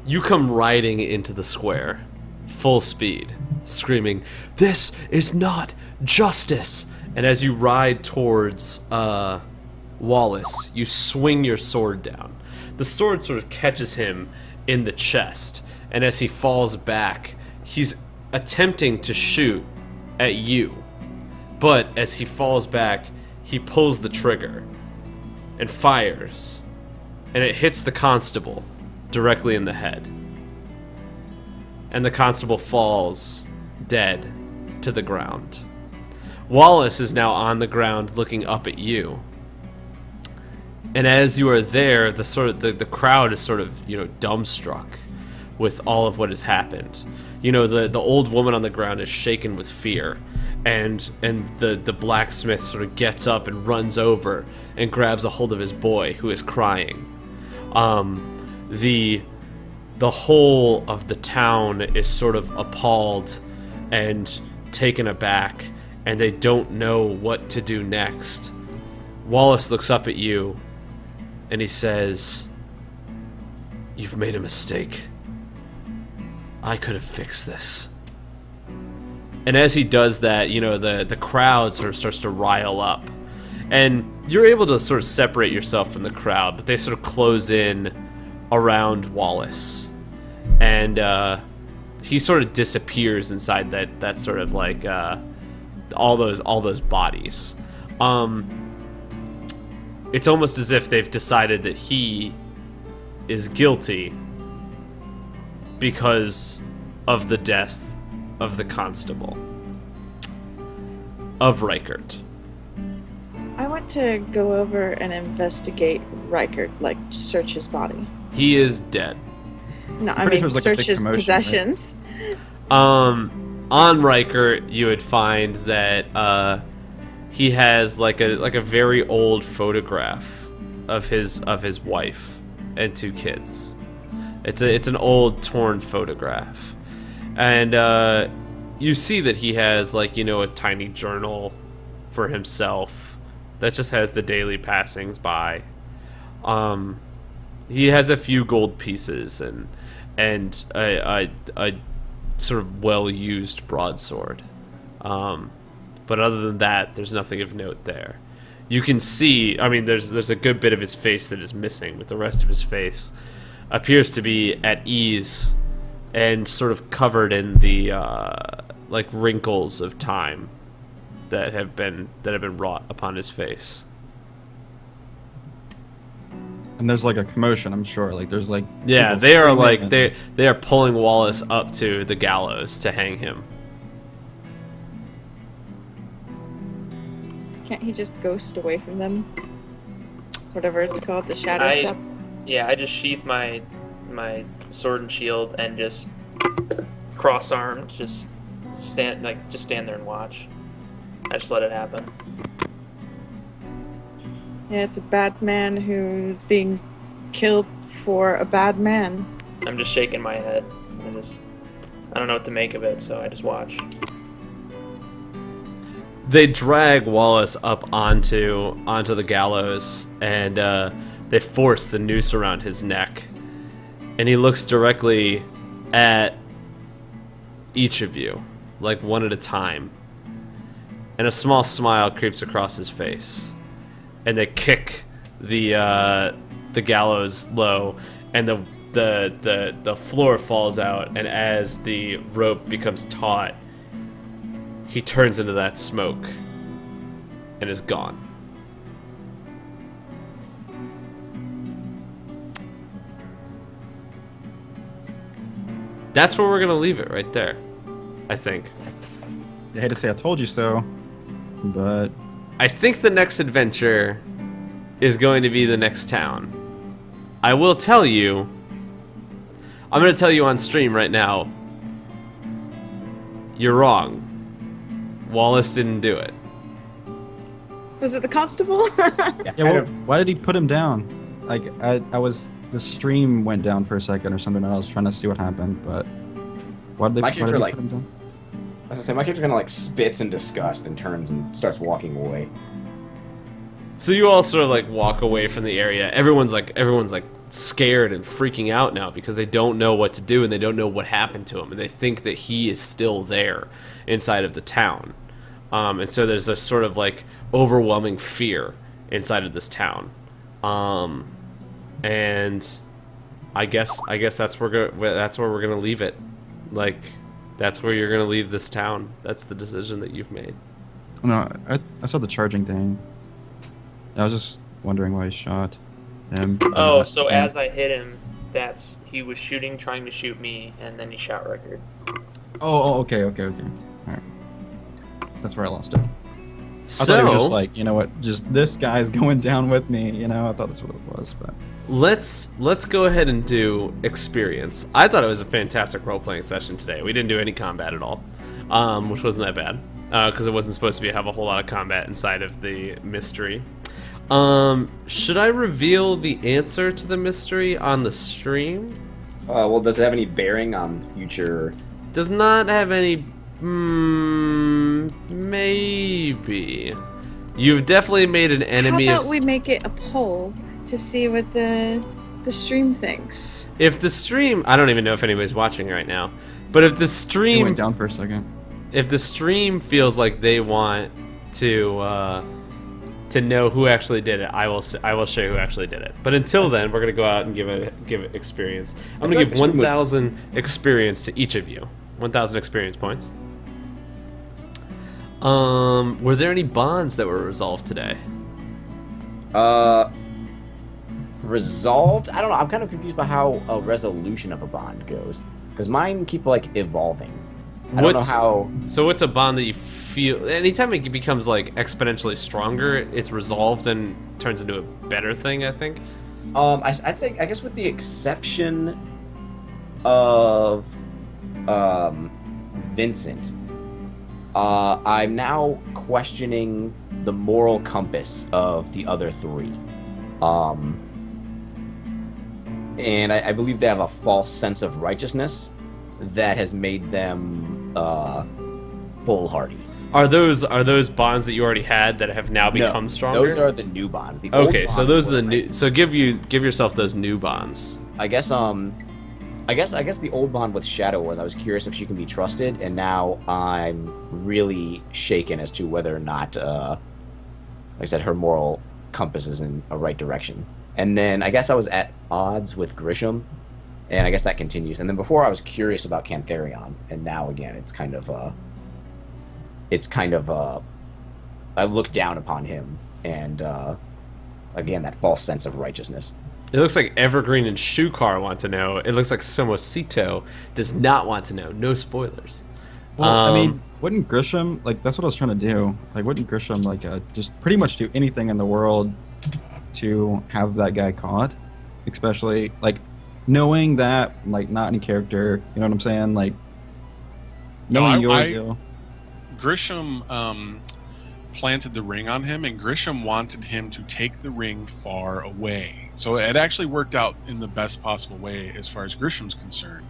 You come riding into the square, full speed, screaming, "This is not justice!" And as you ride towards Wallace, you swing your sword down. The sword sort of catches him in the chest, and as he falls back, he's attempting to shoot at you. But as he falls back, he pulls the trigger and fires, and it hits the constable directly in the head. And the constable falls dead to the ground. Wallace is now on the ground looking up at you. And as you are there, the crowd is sort of, dumbstruck with all of what has happened. The old woman on the ground is shaken with fear, and the blacksmith sort of gets up and runs over and grabs a hold of his boy, who is crying. The whole of the town is sort of appalled and taken aback, and they don't know what to do next. Wallace looks up at you, and he says, "You've made a mistake. I could have fixed this." And as he does that, the crowd sort of starts to rile up. And you're able to sort of separate yourself from the crowd, but they sort of close in around Wallace. And he sort of disappears inside that sort of like all those bodies. It's almost as if they've decided that he is guilty because of the death of the constable of Reichert. I want to go over and investigate Reichert, like search his body. He is dead. No, I mean search his possessions. Right? On Reichert, you would find that he has like a very old photograph of his wife and 2 kids. It's an old torn photograph, and you see that he has a tiny journal for himself that just has the daily passings by. He has a few gold pieces and a sort of well-used broadsword. But other than that, there's nothing of note there. You can see, there's a good bit of his face that is missing, but the rest of his face appears to be at ease and sort of covered in the wrinkles of time that have been wrought upon his face. And there's a commotion, I'm sure. There's yeah, they are they are pulling Wallace up to the gallows to hang him. Can't he just ghost away from them? Whatever it's called, the shadow step. Yeah, I just sheath my sword and shield and just cross-armed, just stand there and watch. I just let it happen. Yeah, it's a bad man who's being killed for a bad man. I'm just shaking my head. I don't know what to make of it, so I just watch. They drag Wallace up onto the gallows, and they force the noose around his neck. And he looks directly at each of you, one at a time. And a small smile creeps across his face. And they kick the gallows low, and the floor falls out. And as the rope becomes taut, he turns into that smoke and is gone. That's where we're gonna leave it right there, I think. I hate to say I told you so, but I think the next adventure is going to be the next town. I will tell you, I'm going to tell you on stream right now, you're wrong. Wallace didn't do it. Was it the constable? yeah. Why did he put him down? The stream went down for a second or something, and I was trying to see what happened, but why did they put him down? I was gonna say, my character kind of spits in disgust and turns and starts walking away. So you all sort of walk away from the area. Everyone's scared and freaking out now because they don't know what to do and they don't know what happened to him, and they think that he is still there inside of the town. And so there's a sort of like overwhelming fear inside of this town. And I guess that's where we're gonna leave it. Like, that's where you're gonna leave this town. That's the decision that you've made. No, I saw the charging thing. I was just wondering why he shot him. Oh, so as I hit him, he was shooting, trying to shoot me, and then he shot Record. Oh, okay. All right. That's where I lost it. I So thought it was just like, you know what, just this guy's going down with me, you know? I thought that's what it was, but... let's go ahead and do experience. I thought it was a fantastic role-playing session today. We didn't do any combat at all, which wasn't that bad, because it wasn't supposed to have a whole lot of combat inside of the mystery. Should I reveal the answer to the mystery on the stream? Well, does it have any bearing on future? Does not have any. Maybe. You've definitely made an enemy. How about we make it a poll to see what the stream thinks? If the stream, I don't even know if anybody's watching right now, but if the It stream went down for a second. if the stream feels like they want to know who actually did it, I will show you who actually did it. But until then, we're gonna go out and give it experience. I'm gonna give 1,000 experience to each of you. 1,000 experience points. Were there any bonds that were resolved today? Resolved? I don't know. I'm kind of confused by how a resolution of a bond goes, because mine keep like evolving. I don't know how. So what's a bond that you feel anytime it becomes like exponentially stronger, it's resolved and turns into a better thing, I think? I'd say, I guess with the exception of Vincent, I'm now questioning the moral compass of the other three. And I believe they have a false sense of righteousness that has made them foolhardy. Are those bonds that you already had that have now become stronger? Those are the new bonds. The old okay, so bonds those are were the new. So give yourself those new bonds. I guess the old bond with Shadow was I was curious if she can be trusted, and now I'm really shaken as to whether or not, like I said, her moral compass is in a right direction. And then I guess I was at odds with Grisham, and I guess that continues. And then before I was curious about Cantharion, and now again it's kind of I look down upon him, and again that false sense of righteousness. It looks like Evergreen and Shukar want to know. It looks like Somosito does not want to know. No spoilers. Well, I mean, wouldn't Grisham, like, that's what I was trying to do. Like, wouldn't Grisham, like, just pretty much do anything in the world to have that guy caught? Especially, like, knowing that, like, not any character, you know what I'm saying? Like, knowing your deal. Grisham planted the ring on him, and Grisham wanted him to take the ring far away. So it actually worked out in the best possible way as far as Grisham's concerned,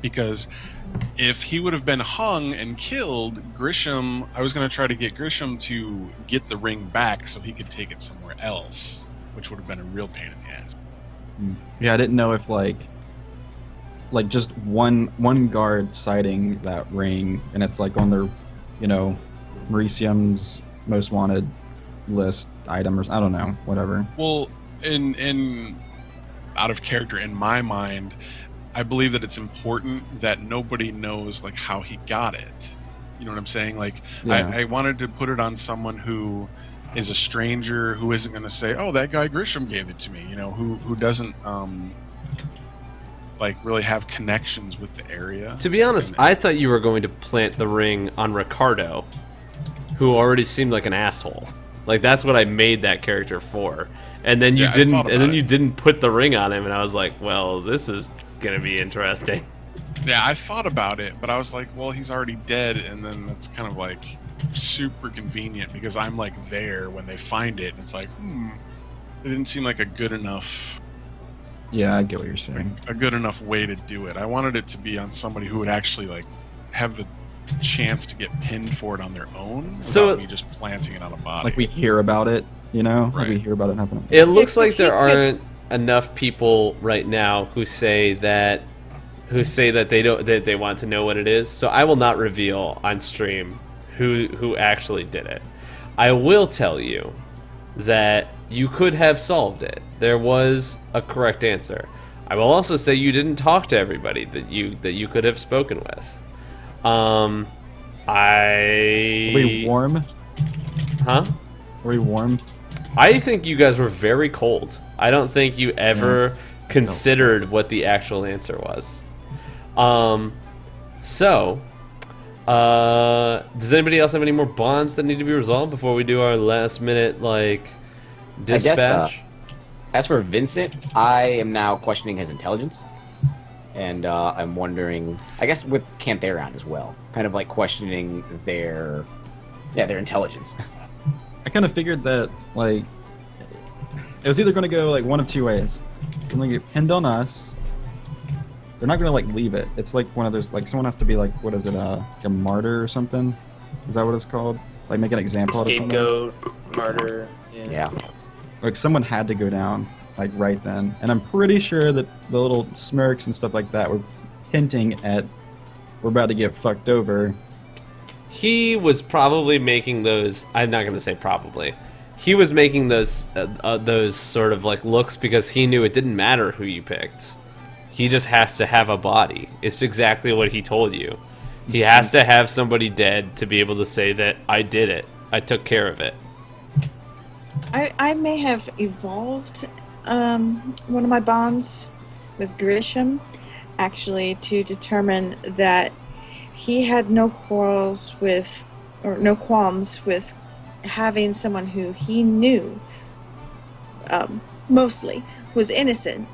because if he would have been hung and killed, Grisham, I was going to try to get Grisham to get the ring back so he could take it somewhere else, which would have been a real pain in the ass. Yeah, I didn't know if like just one guard citing that ring, and it's like on their, you know, Mauricium's most wanted list item, or I don't know, whatever. Well, in out of character, in my mind, I believe that it's important that nobody knows like how he got it. You know what I'm saying? Like, yeah. I wanted to put it on someone who is a stranger, who isn't going to say, "Oh, that guy Grisham gave it to me." You know, who doesn't like really have connections with the area. To be honest, I thought you were going to plant the ring on Ricardo, who already seemed like an asshole. Like, that's what I made that character for. And then you you didn't put the ring on him, and I was like, well, this is gonna be interesting. Yeah, I thought about it, but I was like, well, he's already dead, and then that's kind of like super convenient because I'm like there when they find it, and it's like, it didn't seem like a good enough. Yeah, I get what you're saying. A good enough way to do it. I wanted it to be on somebody who would actually like have the chance to get pinned for it on their own without me just planting it on a body. Like we hear about it, you know? Right. Like we hear about it happening. It looks like there aren't enough people right now who say that they want to know what it is. So I will not reveal on stream who actually did it. I will tell you that you could have solved it. There was a correct answer. I will also say you didn't talk to everybody that you could have spoken with. Were we warm? Huh? Were we warm? I think you guys were very cold. I don't think you ever considered what the actual answer was. Does anybody else have any more bonds that need to be resolved before we do our last minute dispatch? I guess, as for Vincent, I am now questioning his intelligence, and I'm wondering, I guess with Cantharion as well, kind of like questioning their intelligence. I kind of figured that it was either going to go one of two ways. Something get pinned on us. They're not going to leave it. It's like one of those someone has to be what is it, a martyr or something? Is that what it's called? Make an example out of someone. Scapegoat, martyr. Yeah. Someone had to go down right then, and I'm pretty sure that the little smirks and stuff like that were hinting at we're about to get fucked over. He was probably making those. I'm not going to say probably. He was making those sort of looks because he knew it didn't matter who you picked. He just has to have a body. It's exactly what he told you. He has to have somebody dead to be able to say that I did it. I took care of it. I may have evolved one of my bonds with Grisham, actually, to determine that he had no qualms with having someone who he knew mostly was innocent,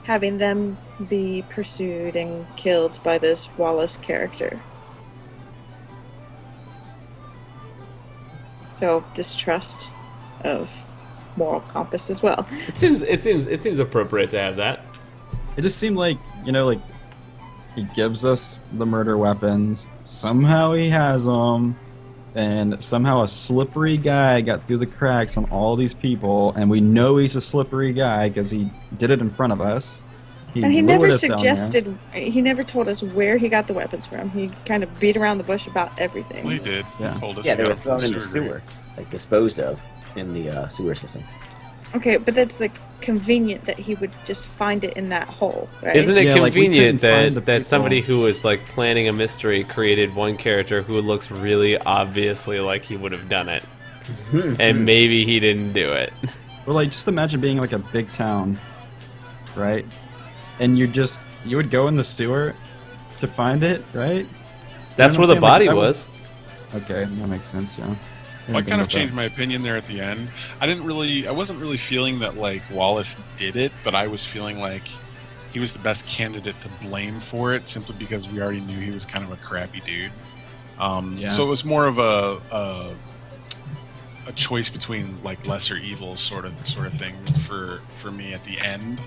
having them be pursued and killed by this Wallace character. So distrust of moral compass as well. It seems appropriate to have that. It just seemed he gives us the murder weapons. Somehow he has them, and somehow a slippery guy got through the cracks on all these people, and we know he's a slippery guy because he did it in front of us. And he never lured us down there. suggested, he never told us where he got the weapons from. He kind of beat around the bush about everything. Well, he did. Yeah. He told us. Yeah, he they got were it from thrown in the sewer. sewer, disposed of in the sewer system. Okay, but that's convenient that he would just find it in that hole, right? Isn't it Yeah, we convenient couldn't find the that somebody people. who was planning a mystery created one character who looks really obviously like he would have done it, and maybe he didn't do it? Or just imagine being a big town, right? And you would go in the sewer to find it, right? That's You where know what the I'm body saying? was. Okay, that makes sense. Yeah. Well, I kind of changed my opinion there at the end. I wasn't really feeling that Wallace did it, but I was feeling like he was the best candidate to blame for it, simply because we already knew he was kind of a crappy dude. So it was more of a choice between lesser evils sort of thing for me at the end.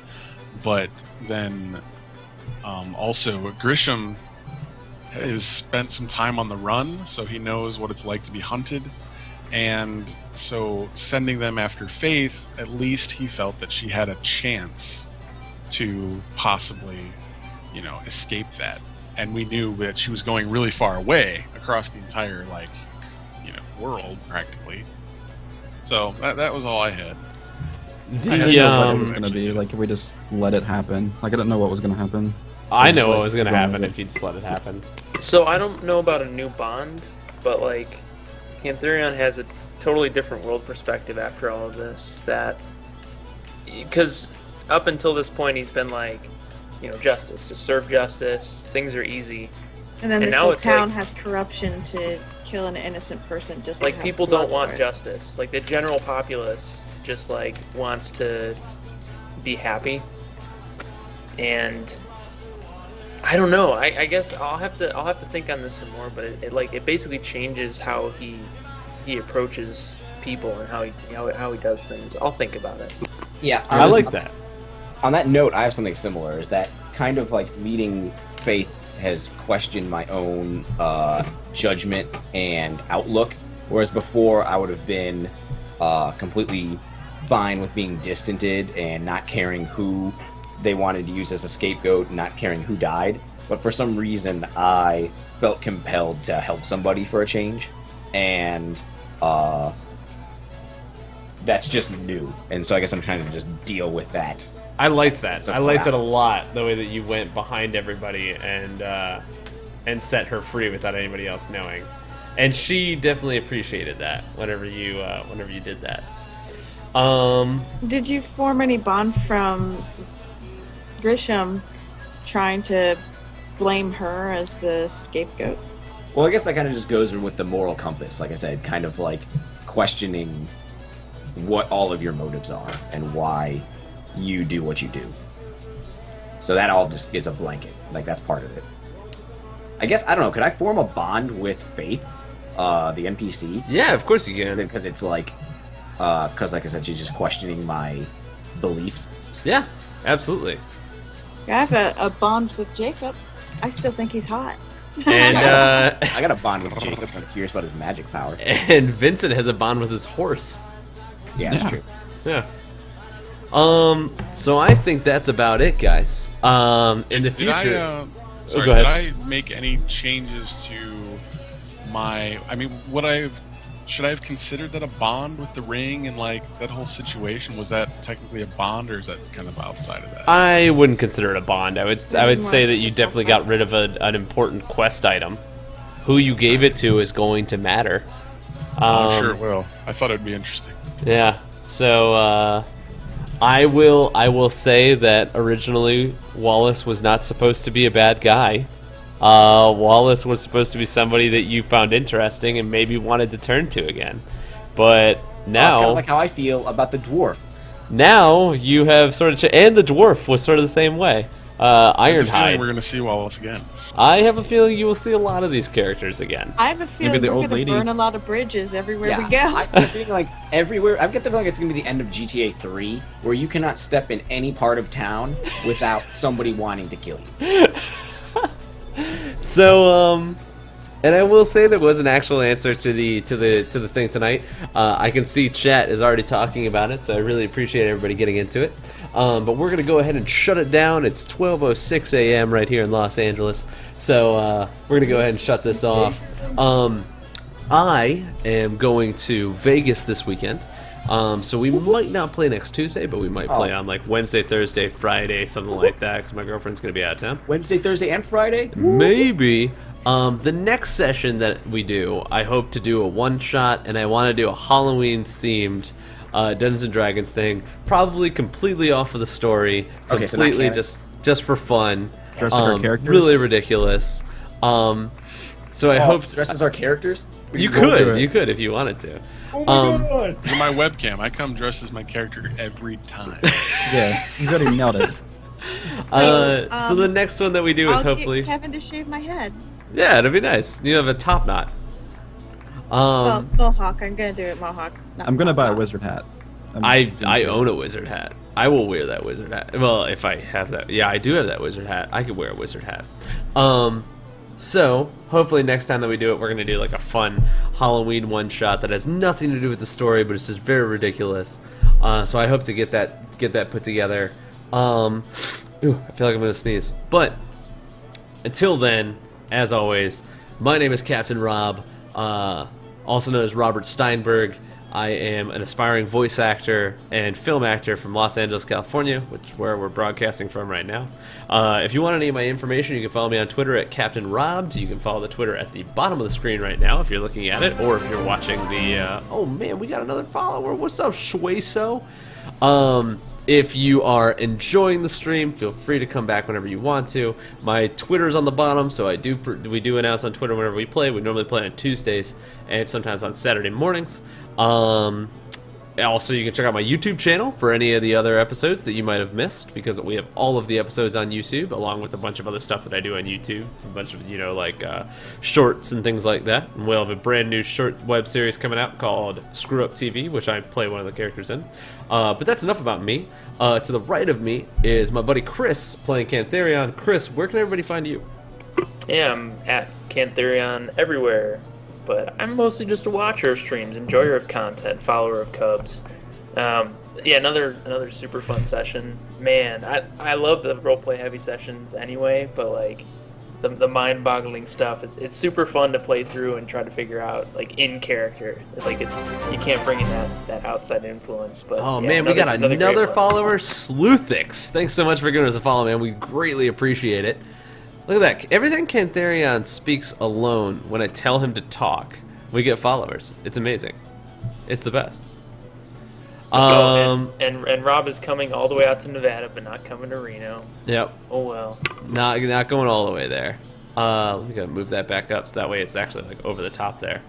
But then also Grisham has spent some time on the run, so he knows what it's like to be hunted. And so sending them after Faith, at least he felt that she had a chance to possibly, escape that. And we knew that she was going really far away across the entire, world, practically. So that was all I had. I didn't know what it was going to be. If we just let it happen. I didn't know what was going to happen. I Just, know what was going to run happen with it. if you just let it happen. So I don't know about a new bond, but Cantharion has a totally different world perspective after all of this. Because up until this point, he's been justice, just serve justice. Things are easy. And then And this now whole it's town has corruption to kill an innocent person just to have People blood don't want for it. justice. The general populace just wants to be happy. And I don't know. I guess I'll have to think on this some more. But it basically changes how he approaches people and how he does things. I'll think about it. Yeah, I like that. On that note, I have something similar. Is that kind of meeting Faith has questioned my own judgment and outlook, whereas before I would have been completely fine with being distanted and not caring who they wanted to use as a scapegoat, not caring who died. But for some reason, I felt compelled to help somebody for a change, and that's just new. And so I guess I'm trying to just deal with that. I liked that. So I liked it a wow. lot, the way that you went behind everybody and set her free without anybody else knowing. And she definitely appreciated that whenever you did that. Did you form any bond from Grisham trying to blame her as the scapegoat? Well, I guess that kind of just goes with the moral compass, like I said, kind of like questioning what all of your motives are and why you do what you do. So that all just is a blanket. Like, that's part of it. I guess, I don't know, could I form a bond with Faith, the NPC? Yeah, of course you can. Because it's like, because like I said, she's just questioning my beliefs. Yeah, absolutely. I have a bond with Jacob. I still think he's hot. And I got a bond with Jacob. I'm curious about his magic power. and Vincent has a bond with his horse. Yeah, that's Yeah. true. Yeah. So I think that's about it, guys. In the Did future. sorry, go ahead. did I make any changes to my? I mean, should I have considered that a bond with the ring and like that whole situation? Was that technically a bond, or is that kind of outside of that? I wouldn't consider it a bond. I would more say that you personal definitely got quest. rid of an important quest item. Who you gave it to is going to matter. I'm sure it will. I thought it'd be interesting. Yeah. So I will say that originally Wallace was not supposed to be a bad guy. Wallace was supposed to be somebody that you found interesting and maybe wanted to turn to again. But It's now, kind of like how I feel about the dwarf. now you have sort of and the dwarf was sort of the same way. I have a feeling Ironhide. we're gonna see Wallace again. I have a feeling you will see a lot of these characters again. I have a feeling the we're old going to lady. burn a lot of bridges everywhere we go. I get the feeling like everywhere. I get the feeling it's gonna be the end of GTA 3, where you cannot step in any part of town without somebody wanting to kill you. So, and I will say there was an actual answer to the thing tonight. I can see chat is already talking about it, so I really appreciate everybody getting into it. But we're gonna go ahead and shut it down. It's 12:06 a.m. right here in Los Angeles, so we're gonna go ahead and shut this off. I am going to Vegas this weekend. So we might not play next Tuesday, but we might play on like Wednesday, Thursday, Friday, something like that, because my girlfriend's gonna be out of town. Wednesday, Thursday, and Friday. Maybe. The next session that we do, I hope to do a one-shot, and I want to do a Halloween-themed Dungeons and Dragons thing, probably completely off of the story, Okay, so not completely canon. just for fun. Dress as our characters? Really ridiculous. So I hope Dress as our characters. you We'll do could, it. you could if you wanted to. Oh my god! For my webcam, I come dressed as my character every time. Yeah, he's already nailed it. So the next one that we do is I'll hopefully, get Kevin to shave my head. yeah, it'll be nice. You have a top knot. Well, Mohawk. I'm going to do it Mohawk. not I'm gonna buy a Mohawk. wizard hat. I own a wizard hat. I will wear that wizard hat. Well, if I have that. Yeah, I do have that wizard hat. I could wear a wizard hat. So, hopefully next time that we do it, we're going to do like a fun Halloween one-shot that has nothing to do with the story, but it's just very ridiculous. So I hope to get that put together. Ooh, I feel like I'm going to sneeze. But, until then, as always, my name is Captain Rob, also known as Robert Steinberg. I am an aspiring voice actor and film actor from Los Angeles, California, which is where we're broadcasting from right now. If you want any of my information, you can follow me on Twitter at Captain Robbed. You can follow the Twitter at the bottom of the screen right now if you're looking at it, or if you're watching the... oh man, we got another follower. What's up, Shwayso? If you are enjoying the stream, feel free to come back whenever you want to. My Twitter's on the bottom, so we do announce on Twitter whenever we play. We normally play on Tuesdays and sometimes on Saturday mornings. Also, you can check out my YouTube channel for any of the other episodes that you might have missed, because we have all of the episodes on YouTube, along with a bunch of other stuff that I do on YouTube, a bunch of, like shorts and things like that. And we'll have a brand new short web series coming out called Screw Up TV, which I play one of the characters in. But that's enough about me. To the right of me is my buddy Chris playing Cantharion. Chris, where can everybody find you? Yeah, I'm at Cantharion everywhere, but I'm mostly just a watcher of streams, enjoyer of content, follower of Cubs. yeah, another super fun session. Man, I love the roleplay heavy sessions anyway, but like the mind-boggling stuff it's super fun to play through and try to figure out like in character. Like you can't bring in that outside influence. But Oh yeah, man, we got great another one. follower, Sleuthix. Thanks so much for giving us a follow, man. We greatly appreciate it. Look at that. Everything Cantharion speaks alone. When I tell him to talk, we get followers. It's amazing. It's the best. And Rob is coming all the way out to Nevada, but not coming to Reno. Yep. Oh well. Not going all the way there. Let me go move that back up so that way it's actually like over the top there.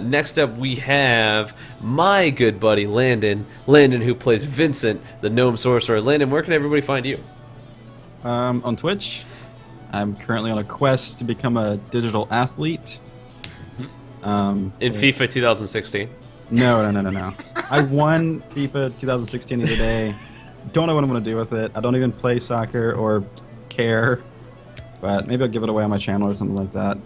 Next up we have my good buddy Landon. Landon, who plays Vincent, the gnome sorcerer. Landon, where can everybody find you? On Twitch, I'm currently on a quest to become a digital athlete. In FIFA 2016. No. I won FIFA 2016 the other day. Don't know what I'm going to do with it. I don't even play soccer or care. But maybe I'll give it away on my channel or something like that.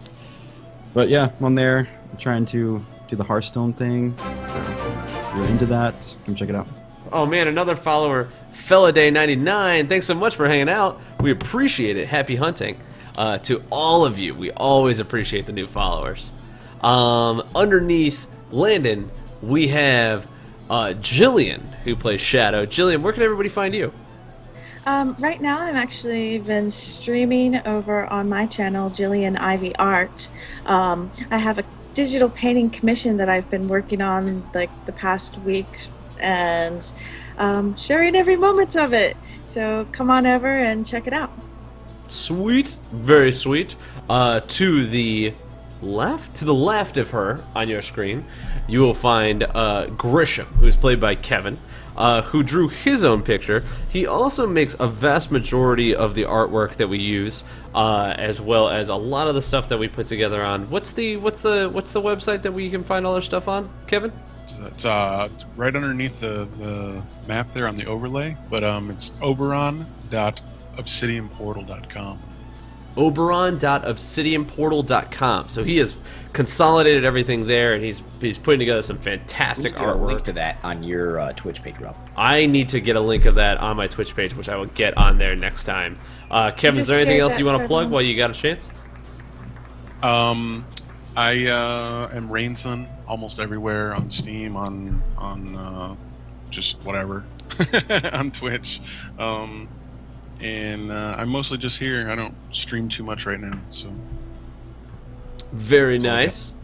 But yeah, I'm on there. I'm trying to do the Hearthstone thing. So if you're into that, come check it out. Oh man, another follower, Felladay99. Thanks so much for hanging out. We appreciate it. Happy hunting to all of you. We always appreciate the new followers. Underneath Landon, we have Jillian, who plays Shadow. Jillian, where can everybody find you? Right now, I'm actually been streaming over on my channel, Jillian Ivy Art. I have a digital painting commission that I've been working on like the past week, and sharing every moment of it. So come on over and check it out. Sweet, very sweet. To the left of her on your screen, you will find Grisham, who's played by Kevin, who drew his own picture. He also makes a vast majority of the artwork that we use, as well as a lot of the stuff that we put together on. What's the website that we can find all our stuff on, Kevin? It's right underneath the map there on the overlay, but it's oberon.obsidianportal.com. Oberon.obsidianportal.com. So he has consolidated everything there, and he's putting together some fantastic We'll get a link artwork. to that on your Twitch page, Rob. I need to get a link of that on my Twitch page, which I will get on there next time. Kevin, is Just there anything share else that you want for to plug everyone. while you got a chance? I am Rainson almost everywhere on Steam, on just whatever, on Twitch, and I'm mostly just here. I don't stream too much right now, so. Very nice.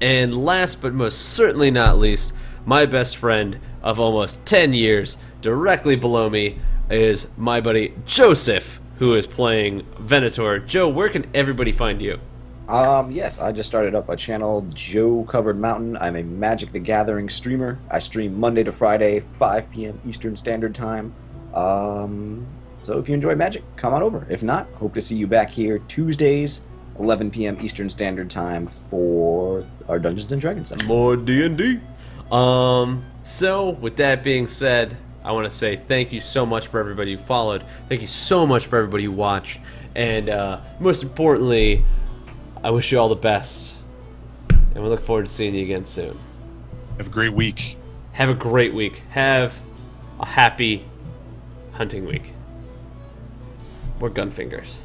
And last but most certainly not least, my best friend of almost 10 years, directly below me, is my buddy Joseph, who is playing Venator. Joe, where can everybody find you? Yes, I just started up a channel, Joe Covered Mountain. I'm a Magic the Gathering streamer. I stream Monday to Friday, 5 p.m. Eastern Standard Time. So if you enjoy Magic, come on over. If not, hope to see you back here Tuesdays, 11 p.m. Eastern Standard Time for our Dungeons & Dragons session. More D&D. So with that being said, I want to say thank you so much for everybody who followed. Thank you so much for everybody who watched. And most importantly, I wish you all the best. And we look forward to seeing you again soon. Have a great week. Have a great week. Have a happy hunting week. We're Gunfingers.